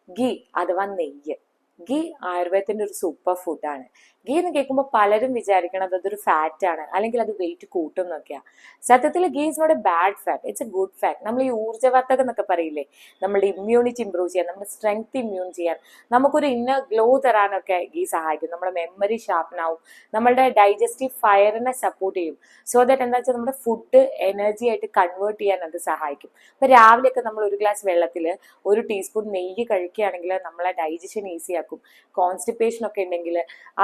ഗീ അഥവാ നെയ്യ്. ഗീ ആയുർവേദത്തിന്റെ ഒരു സൂപ്പർ ഫുഡാണ്. ഗീ എന്ന് കേൾക്കുമ്പോൾ പലരും വിചാരിക്കണത് അതൊരു ഫാറ്റ് ആണ്, അല്ലെങ്കിൽ അത് വെയിറ്റ് കൂട്ടും എന്നൊക്കെയാണ്. സത്യത്തിൽ ghee is not a bad fat, it's a good fat. നമ്മൾ ഈ ഊർജ്ജവർദ്ധകം എന്നൊക്കെ പറയില്ലേ, നമ്മുടെ ഇമ്മ്യൂണിറ്റി ഇമ്പ്രൂവ് ചെയ്യാൻ, നമ്മുടെ സ്ട്രെങ്ത് ഇമ്മ്യൂൺ ചെയ്യാൻ, നമുക്കൊരു ഇന്നർ ഗ്ലോ തരാനൊക്കെ ഗീ സഹായിക്കും. നമ്മുടെ മെമ്മറി ഷാർപ്പനാവും, നമ്മളുടെ ഡൈജസ്റ്റീവ് ഫയറിനെ സപ്പോർട്ട് ചെയ്യും. സോ ദാറ്റ് എന്താ വെച്ചാൽ നമ്മുടെ ഫുഡ് എനർജി ആയിട്ട് കൺവേർട്ട് ചെയ്യാൻ അത് സഹായിക്കും. ഇപ്പൊ രാവിലെയൊക്കെ നമ്മൾ ഒരു ഗ്ലാസ് വെള്ളത്തിൽ ഒരു ടീസ്പൂൺ നെയ്യ് കഴിക്കുകയാണെങ്കിൽ നമ്മളെ ഡൈജഷൻ ഈസി ആക്കും. കോൺസ്റ്റിപ്പേഷൻ ഒക്കെ ഉണ്ടെങ്കിൽ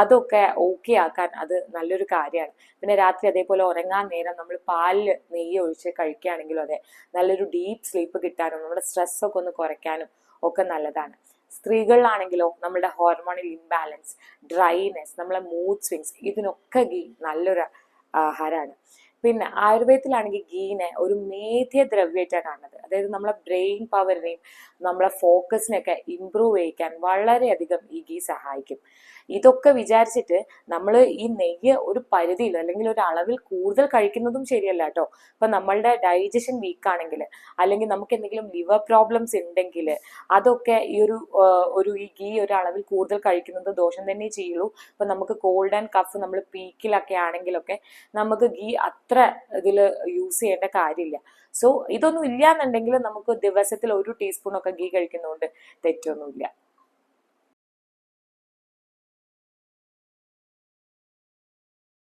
അതൊക്കെ ഓക്കെ ആക്കാൻ അത് നല്ലൊരു കാര്യമാണ്. പിന്നെ രാത്രി അതേപോലെ ഉറങ്ങാൻ നേരം നമ്മൾ പാലിൽ നെയ്യ് ഒഴിച്ച് കഴിക്കുകയാണെങ്കിലും അതെ, നല്ലൊരു ഡീപ്പ് സ്ലീപ്പ് കിട്ടാനും നമ്മുടെ സ്ട്രെസ്സൊക്കെ ഒന്ന് കുറയ്ക്കാനും ഒക്കെ നല്ലതാണ്. സ്ത്രീകളിലാണെങ്കിലോ നമ്മുടെ ഹോർമോണൽ ഇംബാലൻസ്, ഡ്രൈനെസ്, നമ്മളെ മൂഡ് സ്വിങ്സ്, ഇതിനൊക്കെ ഗീ നല്ലൊരു ആഹാരമാണ്. പിന്നെ ആയുർവേദത്തിലാണെങ്കിൽ ഗീനെ ഒരു മേധ്യദ്രവ്യമായിട്ടാണ് കാണുന്നത്. അതായത് നമ്മളെ ബ്രെയിൻ പവറിനെയും നമ്മളെ ഫോക്കസിനെയൊക്കെ ഇമ്പ്രൂവ് ചെയ്യിക്കാൻ വളരെയധികം ഈ ഗീ സഹായിക്കും. ഇതൊക്കെ വിചാരിച്ചിട്ട് നമ്മൾ ഈ നെയ്യ് ഒരു പരിധിയിൽ അല്ലെങ്കിൽ ഒരു അളവിൽ കൂടുതൽ കഴിക്കുന്നതും ശരിയല്ല കേട്ടോ. ഇപ്പൊ നമ്മളുടെ ഡൈജഷൻ വീക്ക് ആണെങ്കിൽ, അല്ലെങ്കിൽ നമുക്ക് എന്തെങ്കിലും ലിവർ പ്രോബ്ലംസ് ഉണ്ടെങ്കിൽ അതൊക്കെ ഈ ഗീ ഒരു അളവിൽ കൂടുതൽ കഴിക്കുന്നത് ദോഷം തന്നെ ചെയ്യുള്ളൂ. ഇപ്പൊ നമുക്ക് കോൾഡ് ആൻഡ് കഫ് നമ്മൾ പീക്കിലൊക്കെ ആണെങ്കിലൊക്കെ നമുക്ക് ഗീ അത്ര ഇതിൽ യൂസ് ചെയ്യേണ്ട കാര്യമില്ല. സോ ഇതൊന്നും ഇല്ല എന്നുണ്ടെങ്കിൽ നമുക്ക് ദിവസത്തിൽ 1 ടീസ്പൂൺ ഒക്കെ ഗീ കഴിക്കുന്നതുകൊണ്ട് തെറ്റൊന്നുമില്ല.